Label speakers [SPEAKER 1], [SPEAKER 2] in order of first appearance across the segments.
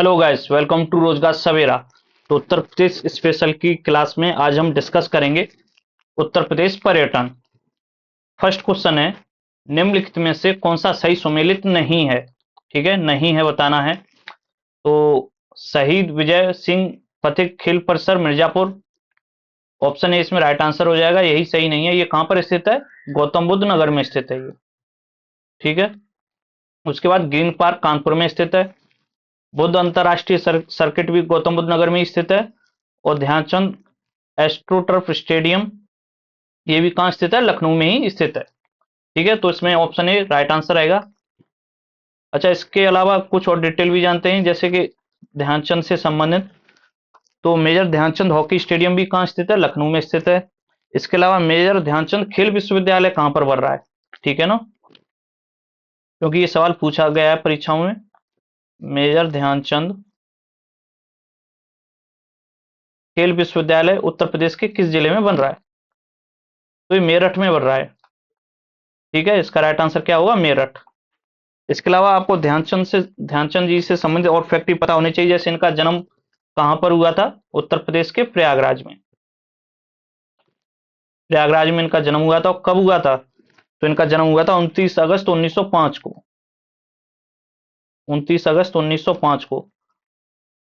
[SPEAKER 1] Hello guys, welcome to रोजगार सवेरा। तो Uttar Pradesh special की क्लास में आज हम डिस्कस करेंगे उत्तर प्रदेश पर्यटन। फर्स्ट क्वेश्चन है, निम्नलिखित में से कौन सा सही सुमेलित नहीं है। ठीक है, नहीं है बताना है। तो शहीद विजय सिंह पथिक खेल परिसर मिर्जापुर, ऑप्शन ए इसमें राइट आंसर हो जाएगा। यही सही नहीं है। ये कहां पर स्थित है? गौतम बुद्ध नगर में स्थित है ये। ठीक है। उसके बाद ग्रीन पार्क कानपुर में स्थित है। बुद्ध अंतरराष्ट्रीय सर्किट भी गौतम बुद्ध नगर में स्थित है। और ध्यानचंद एस्ट्रोटर्फ स्टेडियम, ये भी कहाँ स्थित है? लखनऊ में ही स्थित है। ठीक है, तो इसमें ऑप्शन ए राइट आंसर आएगा। अच्छा, इसके अलावा कुछ और डिटेल भी जानते हैं, जैसे कि ध्यानचंद से संबंधित। तो मेजर ध्यानचंद हॉकी स्टेडियम भी कहाँ स्थित है? लखनऊ में स्थित है। इसके अलावा मेजर ध्यानचंद खेल विश्वविद्यालय कहाँ पर बन रहा है? ठीक है ना, क्योंकि ये सवाल पूछा गया है परीक्षाओं में। मेजर ध्यानचंद खेल विश्वविद्यालय उत्तर प्रदेश के किस जिले में बन रहा है? तो ये मेरठ में बन रहा है। ठीक है, इसका राइट आंसर क्या होगा? मेरठ। इसके अलावा आपको ध्यानचंद जी से संबंधित और फैक्ट भी पता होने चाहिए, जैसे इनका जन्म कहां पर हुआ था? उत्तर प्रदेश के प्रयागराज में। प्रयागराज में इनका जन्म हुआ था। और कब हुआ था? तो इनका जन्म हुआ था 29 अगस्त 1905 को। 29 अगस्त 1905 को।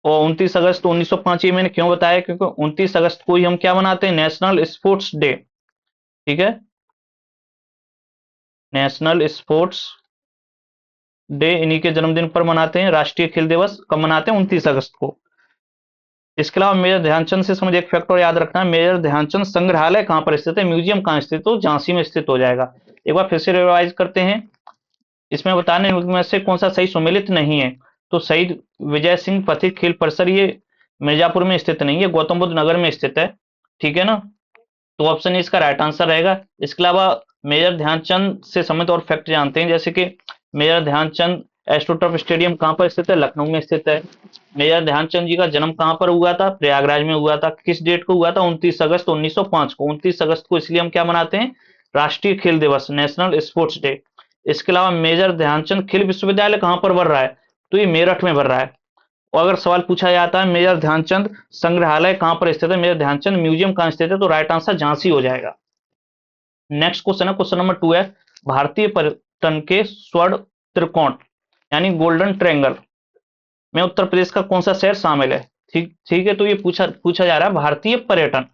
[SPEAKER 1] और 29 अगस्त 1905 ये मैंने क्यों बताया? क्योंकि 29 अगस्त को ही हम क्या मनाते हैं? National sports day. ठीक है, नेशनल स्पोर्ट्स डे इन्हीं के जन्मदिन पर मनाते हैं। राष्ट्रीय खेल दिवस कब मनाते हैं? 29 अगस्त को। इसके अलावा मेजर ध्यानचंद से संबंधित एक फैक्ट और याद रखना है, मेजर ध्यानचंद संग्रहालय कहां पर स्थित है? म्यूजियम कहां स्थित है? तो झांसी में स्थित हो जाएगा। एक बार फिर से रिवाइज करते हैं। इसमें बताने में से कौन सा सही सुमेलित नहीं है? तो शहीद विजय सिंह पथिक खेल परिसर ये मिर्जापुर में स्थित नहीं है, गौतम बुद्ध नगर में स्थित है। ठीक है ना, तो ऑप्शन इसका राइट आंसर रहेगा। इसके अलावा मेजर ध्यानचंद से संबंधित और फैक्ट जानते हैं, जैसे कि मेजर ध्यानचंद एस्ट्रोटर्फ स्टेडियम कहां पर स्थित है? लखनऊ में स्थित है। मेजर ध्यानचंद जी का जन्म कहां पर हुआ था? प्रयागराज में हुआ था। किस डेट को हुआ था? 29 अगस्त 1905 को। 29 अगस्त को इसलिए हम क्या मनाते हैं? राष्ट्रीय खेल दिवस, नेशनल स्पोर्ट्स डे। इसके अलावा मेजर ध्यानचंद खेल विश्वविद्यालय कहां पर बन रहा है? तो ये मेरठ में बन रहा है। और अगर सवाल पूछा जाता है मेजर ध्यानचंद संग्रहालय कहां पर स्थित है, मेजर ध्यानचंद म्यूजियम कहां स्थित है, तो राइट आंसर झांसी हो जाएगा। नेक्स्ट क्वेश्चन है, क्वेश्चन नंबर 2 है, भारतीय पर्यटन के स्वर्ण त्रिकोण यानी गोल्डन ट्रायंगल में उत्तर प्रदेश का कौन सा शहर शामिल है? ठीक ठीक है, तो ये पूछा पूछा जा रहा है भारतीय पर्यटन।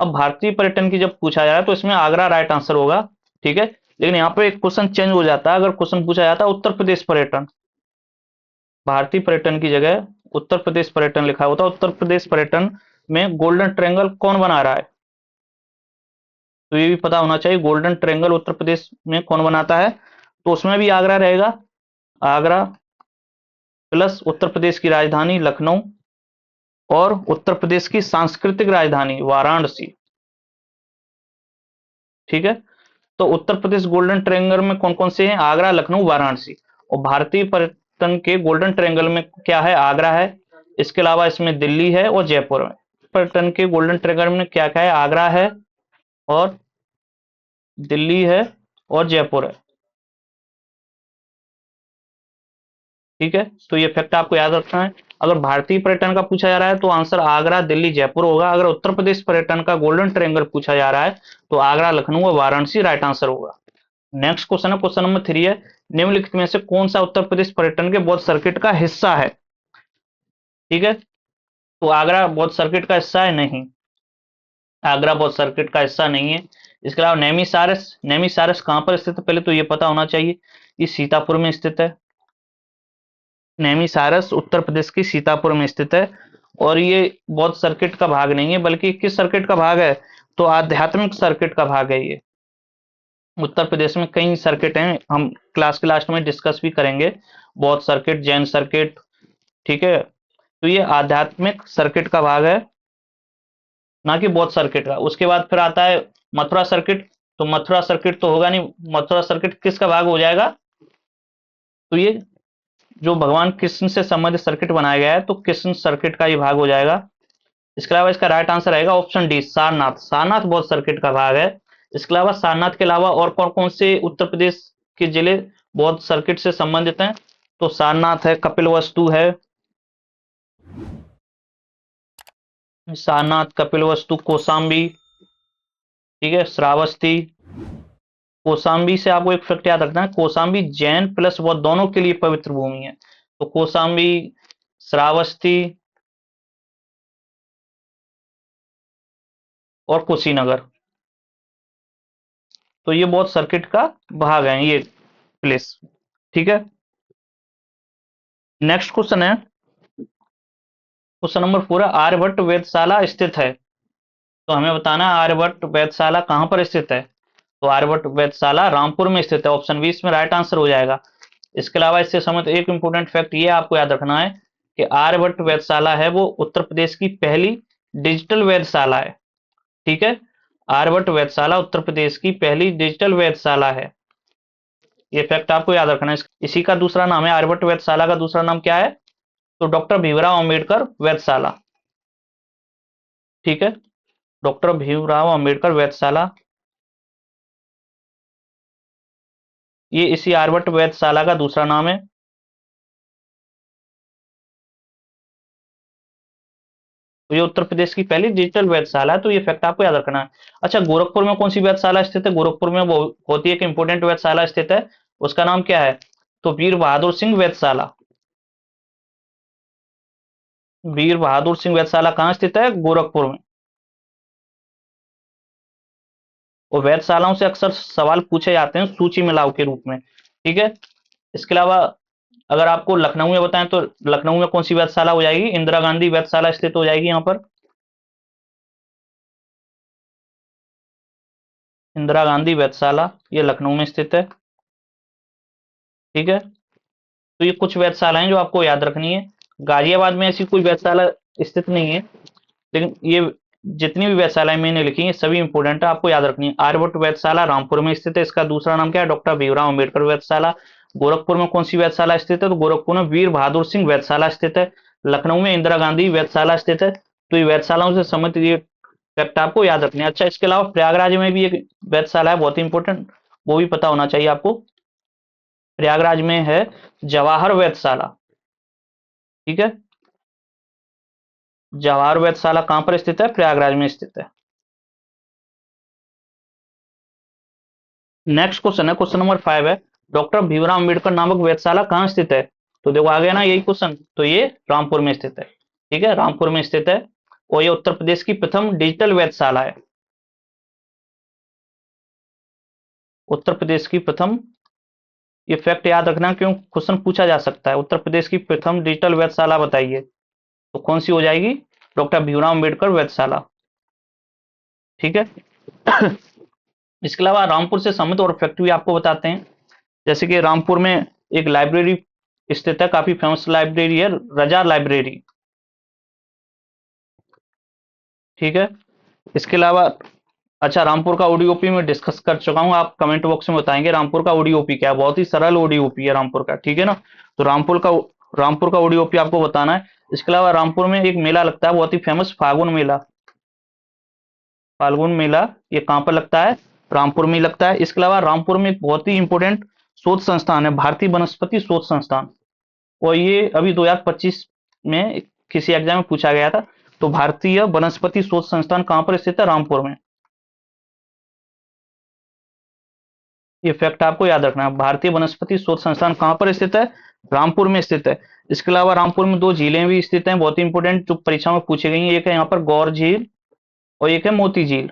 [SPEAKER 1] अब भारतीय पर्यटन की जब पूछा जा रहा है तो इसमें आगरा राइट आंसर होगा। ठीक है, लेकिन यहाँ पे एक क्वेश्चन चेंज हो जाता है। अगर क्वेश्चन पूछा जाता है उत्तर प्रदेश पर्यटन, भारतीय पर्यटन की जगह उत्तर प्रदेश पर्यटन लिखा होता है। उत्तर प्रदेश पर्यटन में गोल्डन ट्रायंगल कौन बना रहा है? तो ये भी पता होना चाहिए, गोल्डन ट्रायंगल उत्तर प्रदेश में कौन बनाता है? तो उसमें भी आगरा रहेगा। आगरा प्लस उत्तर प्रदेश की राजधानी लखनऊ और उत्तर प्रदेश की सांस्कृतिक राजधानी वाराणसी। ठीक है, तो उत्तर प्रदेश गोल्डन ट्रायंगल में कौन कौन से हैं? आगरा, लखनऊ, वाराणसी। और भारतीय पर्यटन के गोल्डन ट्रायंगल में क्या है? आगरा है। इसके अलावा इसमें दिल्ली है और जयपुर है। पर्यटन के गोल्डन ट्रायंगल में क्या क्या है? आगरा है और दिल्ली है और जयपुर है। ठीक है, तो ये फैक्ट आपको याद रखना है। अगर भारतीय पर्यटन का पूछा जा रहा है तो आंसर आगरा, दिल्ली, जयपुर होगा। अगर उत्तर प्रदेश पर्यटन का गोल्डन ट्रायंगल पूछा जा रहा है तो आगरा, लखनऊ और वाराणसी राइट आंसर होगा। नेक्स्ट क्वेश्चन है, क्वेश्चन नंबर 3 है, निम्नलिखित में से कौन सा उत्तर प्रदेश पर्यटन के बौद्ध सर्किट का हिस्सा है? ठीक है, तो आगरा बौद्ध सर्किट का हिस्सा है? नहीं, आगरा बौद्ध सर्किट का हिस्सा नहीं है। इसके अलावा नेमिसारस, नेमिसारस कहां पर स्थित है? पहले तो ये पता होना चाहिए, ये सीतापुर में स्थित है। नेमिसारस उत्तर प्रदेश की सीतापुर में स्थित है। और ये बौद्ध सर्किट का भाग नहीं है, बल्कि किस सर्किट का भाग है? तो आध्यात्मिक सर्किट का भाग है ये। उत्तर प्रदेश में कई सर्किट हैं, हम क्लास के लास्ट में डिस्कस भी करेंगे। बौद्ध सर्किट, जैन सर्किट। ठीक है, तो ये आध्यात्मिक सर्किट का भाग है, ना कि बौद्ध सर्किट का। उसके बाद फिर आता है मथुरा सर्किट। तो मथुरा सर्किट तो होगा नहीं। मथुरा सर्किट किसका भाग हो जाएगा? तो ये जो भगवान कृष्ण से संबंधित सर्किट बनाया गया है, तो कृष्ण सर्किट का ये भाग हो जाएगा। इसके अलावा इसका राइट आंसर रहेगा ऑप्शन डी, सारनाथ। सारनाथ बौद्ध सर्किट का भाग है। इसके अलावा सारनाथ के अलावा और कौन कौन से उत्तर प्रदेश के जिले बौद्ध सर्किट से संबंधित हैं? तो सारनाथ है, कपिलवस्तु है, सारनाथ, कपिलवस्तु, कौशाम्बी, ठीक है, श्रावस्ती। कौशाम्बी से आपको एक फैक्ट याद रखना है, कौशाम्बी जैन प्लस बौद्ध दोनों के लिए पवित्र भूमि है। तो कौशाम्बी, श्रावस्ती और कुशीनगर, तो ये बौद्ध सर्किट का भाग है ये प्लेस। ठीक है। नेक्स्ट क्वेश्चन है, क्वेश्चन नंबर 4 है, आर्यभट्ट वेधशाला स्थित है। तो हमें बताना है आर्यभट्ट वेधशाला कहां पर स्थित है। तो आर्यभट्ट वेधशाला रामपुर में स्थित है, ऑप्शन 20 में राइट आंसर हो जाएगा। इसके अलावा इससे संबंधित एक इंपॉर्टेंट फैक्ट ये आपको याद रखना है कि आर्यभट्ट वेधशाला है वो उत्तर प्रदेश की पहली डिजिटल वेधशाला है। ठीक है, आर्यभट्ट वेधशाला उत्तर प्रदेश की पहली डिजिटल वेधशाला है। ये फैक्ट आपको याद रखना है। इसी का दूसरा नाम है, आर्यभट्ट वेधशाला का दूसरा नाम क्या है, तो डॉक्टर भीमराव अंबेडकर वेधशाला। ठीक है, डॉक्टर भीमराव अंबेडकर वेधशाला, ये इसी आर्यभट्ट वेधशाला का दूसरा नाम है। तो ये उत्तर प्रदेश की पहली डिजिटल वेधशाला है, तो ये फैक्ट आपको याद रखना है। अच्छा, गोरखपुर में कौन सी वेधशाला स्थित है, गोरखपुर में वो होती है एक इंपोर्टेंट वेधशाला स्थित है, उसका नाम क्या है, तो वीर बहादुर सिंह वेधशाला। वीर बहादुर सिंह वेधशाला कहाँ स्थित है, गोरखपुर में। और वेधशालाओं से अक्सर सवाल पूछे जाते हैं सूची में लाओ के रूप में। ठीक है। इसके अलावा अगर आपको लखनऊ में बताएं तो लखनऊ में कौन सी वेधशाला हो जाएगी, इंदिरा गांधी वेधशाला स्थित हो जाएगी यहाँ पर। इंदिरा गांधी वेधशाला ये लखनऊ में स्थित है। ठीक है, तो ये कुछ वेधशालाएं जो आपको याद रखनी है। गाजियाबाद में ऐसी कोई वेधशाला स्थित नहीं है, लेकिन ये जितनी भी वेधशालाएं मैंने लिखी हैं सभी इंपोर्टेंट है, आपको याद रखनी है। आर्यभट्ट वेधशाला रामपुर में स्थित है, इसका दूसरा नाम क्या है, डॉक्टर भीमराव अम्बेडकर वेधशाला। गोरखपुर में कौन सी वेधशाला स्थित है, तो गोरखपुर में वीर बहादुर सिंह वेधशाला स्थित है। लखनऊ में इंदिरा गांधी वेधशाला स्थित है। तो ये वेधशालाओं से संबंधित ये फैक्ट आपको याद रखने हैं। अच्छा, इसके अलावा प्रयागराज में भी एक वेधशाला है बहुत इंपॉर्टेंट, वो भी पता होना चाहिए आपको। प्रयागराज में है जवाहर वेधशाला। ठीक है, जवाहर वेधशाला कहां पर स्थित है, प्रयागराज में स्थित है। नेक्स्ट क्वेश्चन है, क्वेश्चन नंबर 5 है, डॉक्टर भीमराव अंबेडकर नामक वेधशाला कहाँ स्थित है। तो देखो आ गया ना यही क्वेश्चन, तो ये रामपुर में स्थित है। ठीक है, रामपुर में स्थित है, और ये उत्तर प्रदेश की प्रथम डिजिटल वेधशाला है। उत्तर प्रदेश की प्रथम, ये फैक्ट याद रखना क्यों क्वेश्चन पूछा जा सकता है, उत्तर प्रदेश की प्रथम डिजिटल वेधशाला बताइए, तो कौन सी हो जाएगी, डॉक्टर भीमराव अंबेडकर वेधशाला। ठीक है। इसके अलावा रामपुर से संबंधित और फैक्ट भी आपको बताते हैं, जैसे कि रामपुर में एक लाइब्रेरी स्थित है, काफी फेमस लाइब्रेरी है, रजा लाइब्रेरी। ठीक है। इसके अलावा अच्छा, रामपुर का ओडीओपी में डिस्कस कर चुका हूं, आप कमेंट बॉक्स में बताएंगे रामपुर का ओडीओपी क्या है, बहुत ही सरल ओडीओपी है रामपुर का। ठीक है ना, तो रामपुर का ओडीओपी आपको बताना है। इसके अलावा रामपुर में एक मेला लगता है बहुत ही फेमस, फागुन मेला। फाल्गुन मेला ये कहाँ पर लगता है, रामपुर में ही लगता है। इसके अलावा रामपुर में एक बहुत ही इंपॉर्टेंट शोध संस्थान है, भारतीय वनस्पति शोध संस्थान, और ये अभी 2025 में किसी एग्जाम में पूछा गया था। तो भारतीय वनस्पति शोध संस्थान कहाँ पर स्थित है, रामपुर में। ये फैक्ट आपको याद रखना है, भारतीय वनस्पति शोध संस्थान कहाँ पर स्थित है, रामपुर में स्थित है। इसके अलावा रामपुर में दो झीलें भी स्थित हैं बहुत ही इंपॉर्टेंट, जो परीक्षा में पूछी गई हैं, एक है यहाँ पर गौर झील और एक है मोती झील।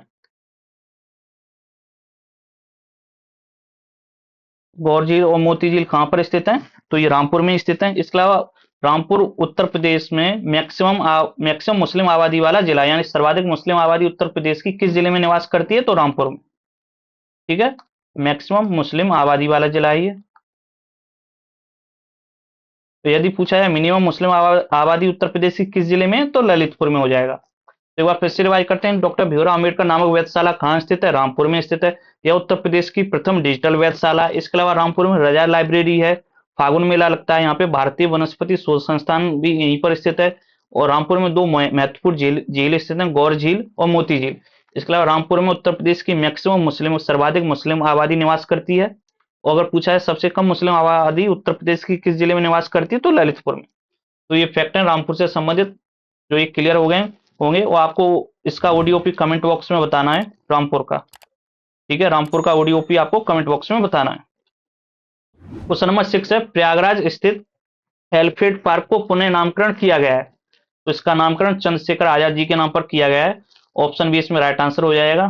[SPEAKER 1] गौर झील और मोती झील कहाँ पर स्थित हैं, तो ये रामपुर में स्थित हैं। इसके अलावा रामपुर उत्तर प्रदेश में मैक्सिमम मुस्लिम आबादी वाला जिला, यानी सर्वाधिक मुस्लिम आबादी उत्तर प्रदेश की किस जिले में निवास करती है, तो रामपुर में। ठीक है, मैक्सिमम मुस्लिम आबादी वाला जिला है ये। तो यदि पूछा जाए मिनिमम मुस्लिम आबादी उत्तर प्रदेश की किस जिले में, तो ललितपुर में हो जाएगा। तो एक बार फिर से रिवाइज करते हैं, डॉक्टर भीमराव अम्बेडकर नामक वेधशाला कहाँ स्थित है, रामपुर में स्थित है। यह उत्तर प्रदेश की प्रथम डिजिटल वेधशाला है। इसके अलावा रामपुर में रजा लाइब्रेरी है, फागुन मेला लगता है यहाँ पे, भारतीय वनस्पति शोध संस्थान भी यहीं पर स्थित है। और रामपुर में दो महत्वपूर्ण झील स्थित हैं, गौर झील और मोती झील। इसके अलावा रामपुर में उत्तर प्रदेश की मैक्सिमम मुस्लिम, सर्वाधिक मुस्लिम आबादी निवास करती है। और अगर पूछा है सबसे कम मुस्लिम आबादी उत्तर प्रदेश की किस जिले में निवास करती है, तो ललितपुर में। तो ये फैक्ट है रामपुर से संबंधित, जो ये क्लियर हो गए। होंगे वो आपको इसका ओडीओपी कमेंट बॉक्स में बताना है, रामपुर का। ठीक है, रामपुर का ओडीओपी आपको कमेंट बॉक्स में बताना है। क्वेश्चन नंबर 6 है, प्रयागराज स्थित हेल्फेड पार्क को पुनः नामकरण किया गया है, तो इसका नामकरण चंद्रशेखर आजाद जी के नाम पर किया गया है। ऑप्शन बी इसमें राइट आंसर हो जाएगा।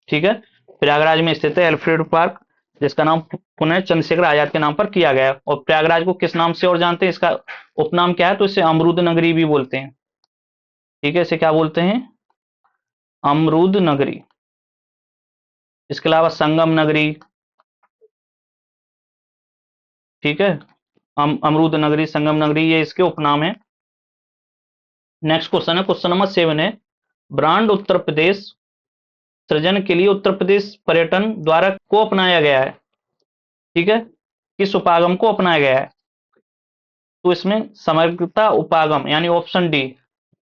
[SPEAKER 1] ठीक है, प्रयागराज में स्थित है एल्फ्रेड पार्क, जिसका नाम पुनः चंद्रशेखर आजाद के नाम पर किया गया है। और प्रयागराज को किस नाम से और जानते हैं, इसका उपनाम क्या है, तो इसे अमरूद नगरी भी बोलते हैं। ठीक है, इसे क्या बोलते हैं, अमरूद नगरी। इसके अलावा संगम नगरी, ठीक है, अमरूद नगरी, संगम नगरी, ये इसके उपनाम है। नेक्स्ट क्वेश्चन है, क्वेश्चन नंबर 7 है, ब्रांड उत्तर प्रदेश सृजन के लिए उत्तर प्रदेश पर्यटन द्वारा को अपनाया गया है। ठीक है, किस उपागम को अपनाया गया है, तो इसमें समग्रता उपागम यानी ऑप्शन डी,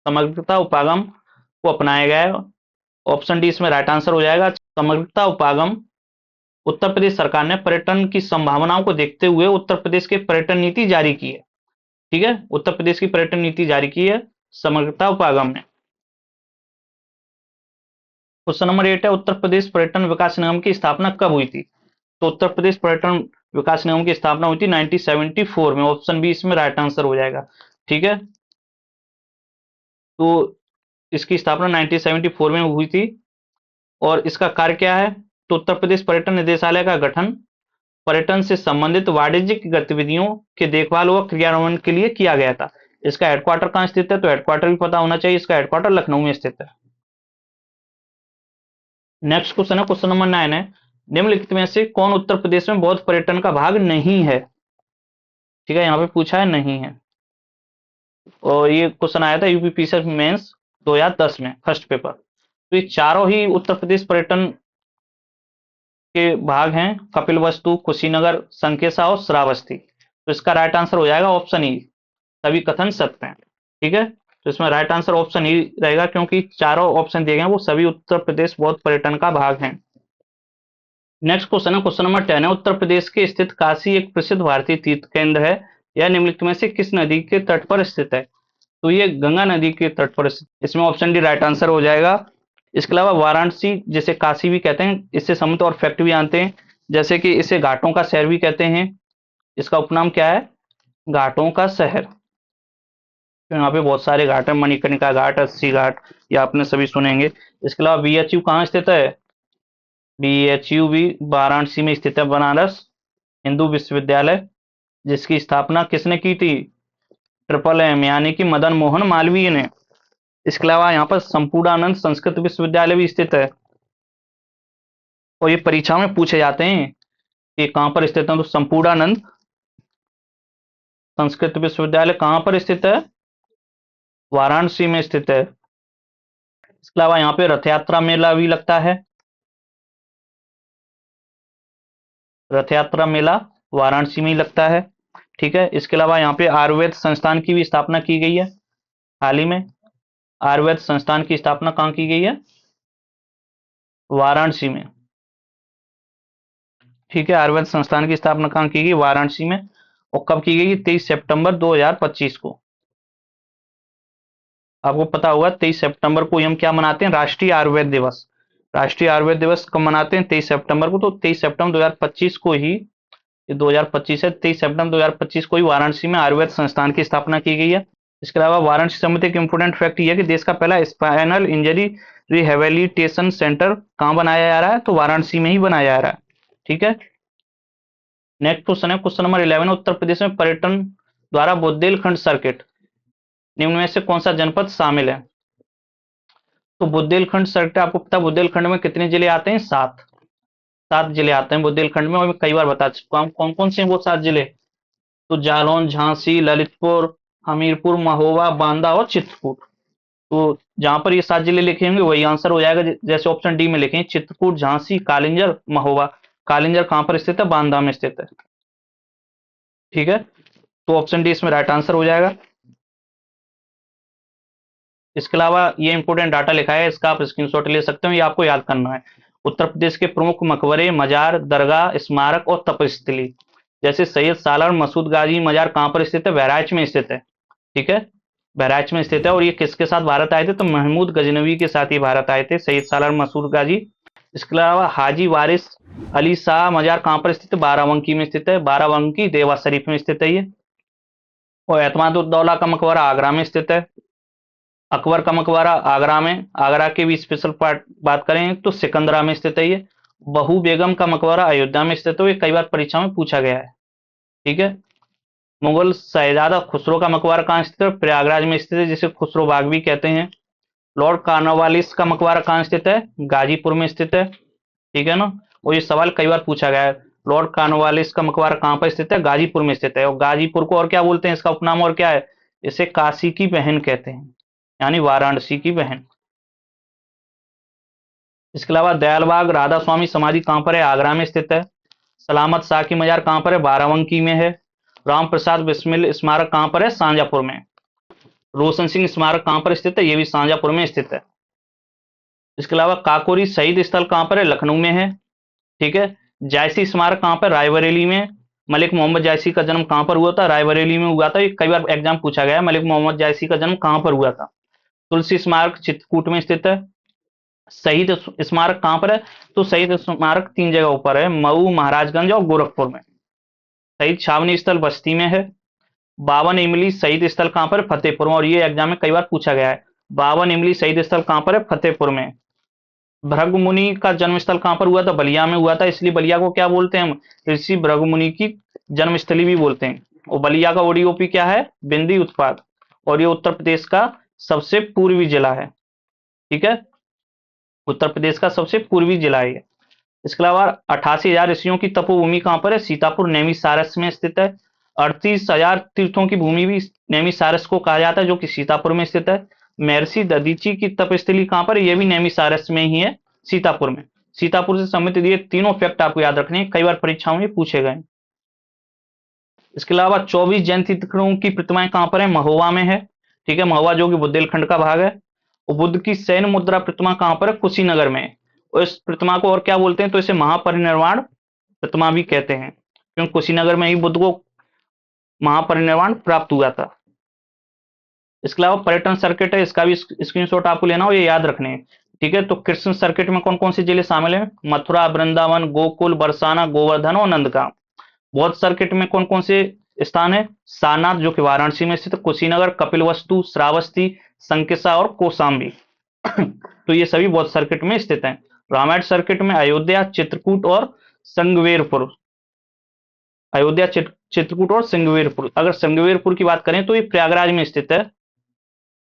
[SPEAKER 1] समग्रता उपागम को अपनाया गया है। ऑप्शन डी इसमें राइट आंसर हो जाएगा। समग्रता उपागम उत्तर प्रदेश सरकार ने पर्यटन की संभावनाओं को देखते हुए उत्तर प्रदेश की पर्यटन नीति जारी की है। ठीक है, उत्तर प्रदेश की पर्यटन नीति जारी की है समग्रता उपागम ने। क्वेश्चन नंबर 8 है, उत्तर प्रदेश पर्यटन विकास निगम की स्थापना कब हुई थी, तो उत्तर प्रदेश पर्यटन विकास निगम की स्थापना हुई थी 1974 में। ऑप्शन बी इसमें राइट आंसर हो जाएगा। ठीक है, तो इसकी स्थापना 1974 में हुई थी। और इसका कार्य क्या है, तो उत्तर प्रदेश पर्यटन निदेशालय का गठन पर्यटन से संबंधित वाणिज्यिक गतिविधियों के देखभाल व क्रियान्वयन के लिए किया गया था। इसका हेडक्वार्टर कहाँ स्थित है, तो हेडक्वार्टर भी पता होना चाहिए, इसका हेडक्वार्टर लखनऊ में स्थित है। नेक्स्ट क्वेश्चन है, क्वेश्चन नंबर 9 है, निम्नलिखित में से कौन उत्तर प्रदेश में बौद्ध पर्यटन का भाग नहीं है। ठीक है, यहाँ पे पूछा है नहीं है, और ये क्वेश्चन आया था यूपीपीएससी मेंस 2010 में फर्स्ट पेपर। तो ये चारों ही उत्तर प्रदेश पर्यटन के भाग हैं, कपिलवस्तु, कुशीनगर, संकेसा और श्रावस्ती। तो इसका राइट आंसर हो जाएगा ऑप्शन ई, सभी कथन सत्य हैं। ठीक है, तो इसमें राइट आंसर ऑप्शन ई रहेगा, क्योंकि चारों ऑप्शन दिए गए हैं वो सभी उत्तर प्रदेश बौद्ध पर्यटन का भाग हैं। नेक्स्ट क्वेश्चन है, क्वेश्चन नंबर 10 है, उत्तर प्रदेश के स्थित काशी एक प्रसिद्ध भारतीय तीर्थ केंद्र है, यह निम्नलिखित में से किस नदी के तट पर स्थित है, तो ये गंगा नदी के तट पर स्थित। इसमें ऑप्शन डी राइट आंसर हो जाएगा। इसके अलावा वाराणसी, जिसे काशी भी कहते हैं, इससे संबंधित और फैक्ट भी जानते हैं, जैसे कि इसे घाटों का शहर भी कहते हैं। इसका उपनाम क्या है, घाटों का शहर। तो यहाँ पे बहुत सारे घाट है, मणिकर्णिका घाट, अस्सी घाट, ये आपने सभी सुनेंगे। इसके अलावा बीएचयू कहाँ स्थित है, बीएचयू भी वाराणसी में स्थित है, बनारस हिंदू विश्वविद्यालय, जिसकी स्थापना किसने की थी, ट्रिपल एम यानी कि मदन मोहन मालवीय ने। इसके अलावा यहाँ पर संपूर्णानंद संस्कृत विश्वविद्यालय भी स्थित है, और ये परीक्षा में पूछे जाते हैं कि कहाँ पर स्थित है, तो संपूर्णानंद संस्कृत विश्वविद्यालय कहाँ पर स्थित है, वाराणसी में स्थित है। इसके अलावा यहाँ पे रथ यात्रा मेला भी लगता है, रथ यात्रा मेला वाराणसी में ही लगता है। ठीक है, इसके अलावा यहाँ पे आयुर्वेद संस्थान की भी स्थापना की गई है हाल ही में। आयुर्वेद संस्थान की स्थापना कहाँ की गई है, वाराणसी में। ठीक है, आयुर्वेद संस्थान की स्थापना कहाँ की गई, वाराणसी में। और कब की गई, 23 सितंबर 2025 को। आपको पता होगा 23 सितंबर को हम क्या मनाते हैं, राष्ट्रीय आयुर्वेद दिवस। राष्ट्रीय आयुर्वेद दिवस कब मनाते हैं, 23 सितंबर को। तो 23 सितंबर 2025 को ही, ये 2025 है, 23 सितंबर 2025 को ही वाराणसी में आयुर्वेद संस्थान की स्थापना की गई है। इसके अलावा वाराणसी संबंधित एक इंपोर्टेंट फैक्ट यह है कि देश का पहला स्पाइनल इंजरी रिहेबिलिटेशन सेंटर कहाँ बनाया जा रहा है, तो वाराणसी में ही बनाया जा रहा है। ठीक है, नेक्स्ट क्वेश्चन है, क्वेश्चन नंबर 11, उत्तर प्रदेश में पर्यटन द्वारा बुंदेलखंड सर्किट निम्न में से कौन सा जनपद शामिल है, तो बुंदेलखंड सर्किट आपको पता है बुंदेलखंड में कितने जिले आते हैं, 7। 7 जिले आते हैं बुंदेलखंड में, और मैं कई बार बता चुका हूँ कौन कौन से हैं वो 7 जिले, तो जालौन, झांसी, ललितपुर, हमीरपुर, महोबा, बांदा और चित्रकूट। तो जहां पर ये 7 जिले लिखे होंगे वही आंसर हो जाएगा, जैसे ऑप्शन डी में लिखे चित्रकूट, झांसी, कालिंजर, महोबा। कालिंजर कहां पर स्थित है, बांदा में स्थित है। ठीक है, तो ऑप्शन डी इसमें राइट आंसर हो जाएगा। इसके अलावा ये इंपोर्टेंट डाटा लिखा है, इसका आप स्क्रीनशॉट ले सकते हो, ये आपको याद करना है। उत्तर प्रदेश के प्रमुख मकबरे, मजार, दरगाह, स्मारक और तपस्थली, जैसे सैयद सालार मसूद गाजी मजार कहां पर स्थित है, बहराइच में स्थित है। ठीक है, बहराइच में स्थित है। और ये किसके साथ भारत आए थे? तो महमूद गजनवी के साथ ही भारत आए थे, सैयद सालार मसूद गाजी। इसके अलावा हाजी वारिस अली शाह मजार कहाँ पर स्थित है? बाराबंकी में स्थित है, बाराबंकी देवा शरीफ में स्थित है ये। और एतमादुद्दौला का मकबरा आगरा में स्थित है। अकबर का मकबरा आगरा में, आगरा के भी स्पेशल पार्ट बात करें तो सिकंदरा में स्थित है ये। बहू बेगम का मकबरा अयोध्या में स्थित है, ये कई बार परीक्षा में पूछा गया है। ठीक है। मुगल शहजादा खुसरो का मकबरा कहाँ स्थित है? प्रयागराज में स्थित है, जिसे खुसरो बाग भी कहते हैं। लॉर्ड कार्नवालिस का मकबरा कहाँ स्थित है? गाजीपुर में स्थित है। ठीक है ना। और ये सवाल कई बार पूछा गया है। लॉर्ड कार्नवालिस का मकबरा कहाँ पर स्थित है? गाजीपुर में स्थित है। और गाजीपुर को और क्या बोलते हैं? इसका उपनाम और क्या है? इसे काशी की बहन कहते हैं, यानी वाराणसी की बहन। इसके अलावा दयालबाग राधा स्वामी समाधि कहाँ पर है? आगरा में स्थित है। सलामत शाह की मजार कहाँ पर है? बाराबंकी में है। राम प्रसाद बिस्मिल स्मारक कहाँ पर है? शाहजहांपुर में। रोशन सिंह स्मारक कहाँ पर स्थित है? ये भी शाहजहांपुर में स्थित है। इसके अलावा काकोरी शहीद स्थल कहाँ पर है? लखनऊ में है। ठीक है। जायसी स्मारक कहाँ पर? रायबरेली में। मलिक मोहम्मद जायसी का जन्म कहाँ पर हुआ था? रायबरेली में हुआ था। ये कई बार एग्जाम पूछा गया है, मलिक मोहम्मद जायसी का जन्म कहाँ पर हुआ था? तुलसी स्मारक चित्रकूट में स्थित है। शहीद स्मारक कहाँ पर है? तो शहीद स्मारक 3 जगहों पर है, मऊ, महाराजगंज और गोरखपुर में। शहीद छावनी स्थल बस्ती में है। बावन इमली शहीद स्थल कहाँ पर है? फतेहपुर में। और ये एग्जाम में कई बार पूछा गया है। बावन इमली शहीद स्थल कहाँ पर है? फतेहपुर में। भृगु मुनि का जन्म स्थल कहाँ पर हुआ था? बलिया में हुआ था, इसलिए बलिया को क्या बोलते हैं हम? ऋषि भृगु मुनि की जन्मस्थली भी बोलते हैं। और बलिया का ओडीओपी क्या है? बिंदी उत्पाद। और ये उत्तर प्रदेश का सबसे पूर्वी जिला है। ठीक है। उत्तर प्रदेश का सबसे पूर्वी जिला है। इसके अलावा 88,000 ऋषियों की तपोभूमि कहाँ पर है? सीतापुर नेमी सारस में स्थित है। 38,000 तीर्थों की भूमि भी नेमी सारस को कहा जाता है, जो कि सीतापुर में स्थित है। महर्षि दधीची की तपस्थली कहाँ पर है? यह भी नेमी सारस में ही है, सीतापुर में। सीतापुर से संबंधित ये तीनों फैक्ट आपको याद रखने हैं, कई बार परीक्षाओं में पूछे गए। इसके अलावा 24 जैन तीर्थंकरों की प्रतिमाएं कहाँ पर है? महोबा में है। ठीक है, महोबा जो कि बुंदेलखंड का भाग है। और बुद्ध की सैन्य मुद्रा प्रतिमा कहाँ पर है? कुशीनगर में। और इस प्रतिमा को और क्या बोलते हैं? तो इसे महापरिनिर्वाण प्रतिमा भी कहते हैं, क्योंकि कुशीनगर में ही बुद्ध को महापरिनिर्वाण प्राप्त हुआ था। इसके अलावा पर्यटन सर्किट है, इसका भी स्क्रीनशॉट आपको लेना हो, ये याद रखने हैं। ठीक है। तो कृष्ण सर्किट में कौन कौन से जिले शामिल हैं? मथुरा, वृंदावन, गोकुल, बरसाना, गोवर्धन और नंदगांव। बौद्ध सर्किट में कौन कौन से स्थान है? सारनाथ जो कि वाराणसी में स्थित, कुशीनगर, कपिलवस्तु, श्रावस्ती, संकिसा और कौशाम्बी। तो ये सभी बौद्ध सर्किट में स्थित हैं। रामायण सर्किट में अयोध्या, चित्रकूट और संगवेरपुर। अयोध्या, चित्रकूट और सिंगवेरपुर। अगर सिंगवेरपुर की बात करें तो ये प्रयागराज में स्थित है।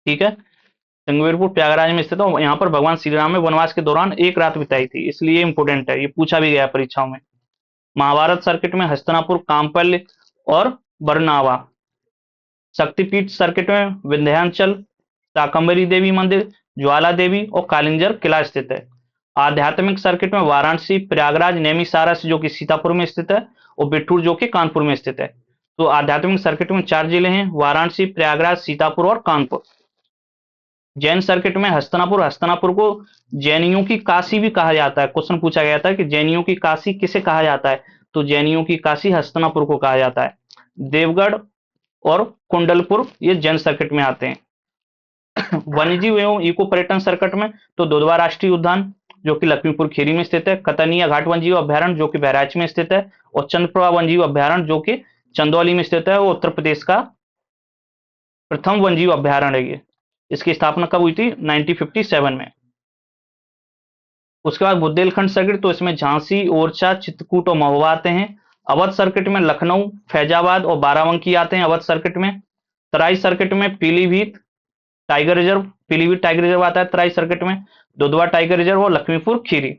[SPEAKER 1] ठीक है। सिंगवेरपुर प्रयागराज में स्थित है और यहाँ पर भगवान श्री राम ने वनवास के दौरान एक रात बिताई थी, इसलिए इंपोर्टेंट है, ये पूछा भी गया परीक्षाओं में। महाभारत सर्किट में हस्तिनापुर, कांपल्य और बरनावा। शक्तिपीठ सर्किट में विंध्याचल, शाकंभरी देवी मंदिर, ज्वाला देवी और कालिंजर किला स्थित है। आध्यात्मिक सर्किट में वाराणसी, प्रयागराज, नेमी सारस जो कि सीतापुर में स्थित है, और बिठूर जो कि कानपुर में स्थित है। तो आध्यात्मिक सर्किट में 4 जिले हैं, वाराणसी, प्रयागराज, सीतापुर और कानपुर। जैन सर्किट में हस्तिनापुर। हस्तिनापुर को जैनियों की काशी भी कहा जाता है। क्वेश्चन पूछा गया था कि जैनियों की काशी किसे कहा जाता है? तो जैनियों की काशी हस्तिनापुर को कहा जाता है। देवगढ़ और कुंडलपुर ये जैन सर्किट में आते हैं। वन्यजीव एवं इको पर्यटन सर्किट में तो दुधवा राष्ट्रीय उद्यान जो कि लक्ष्मीपुर खीरी में स्थित है, कतनिया घाट वन्यजीव अभ्यारण्य जो कि बहराइच में स्थित है, और चंद्रप्रभा वन्यजीव अभ्यारण्य जो कि चंदौली में स्थित है। वो उत्तर प्रदेश का प्रथम वन्यजीव अभ्यारण्य है। इसकी स्थापना कब हुई थी? 1957 में। उसके बाद बुंदेलखंड सर्किट, तो इसमें झांसी, ओरछा, चित्रकूट और महोबा आते हैं। अवध सर्किट में लखनऊ, फैजाबाद और बाराबंकी आते हैं अवध सर्किट में। तराई सर्किट में Pilibhit tiger reserve, Pilibhit tiger reserve आता है तराई सर्किट में, दुधवा टाइगर रिजर्व और Lakshmipur Kheri.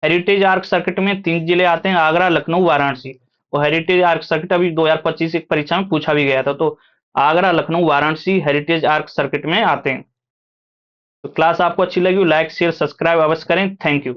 [SPEAKER 1] Heritage arc circuit में 3 जिले आते हैं, आगरा, लखनऊ, वाराणसी। और हेरिटेज आर्क सर्किट अभी 2025 एक परीक्षा में पूछा भी गया था, तो Agra, Lucknow, Varanasi heritage arc circuit में आते हैं। तो क्लास आपको अच्छी लगी, लाइक शेयर सब्सक्राइब अवश्य करें। Thank you.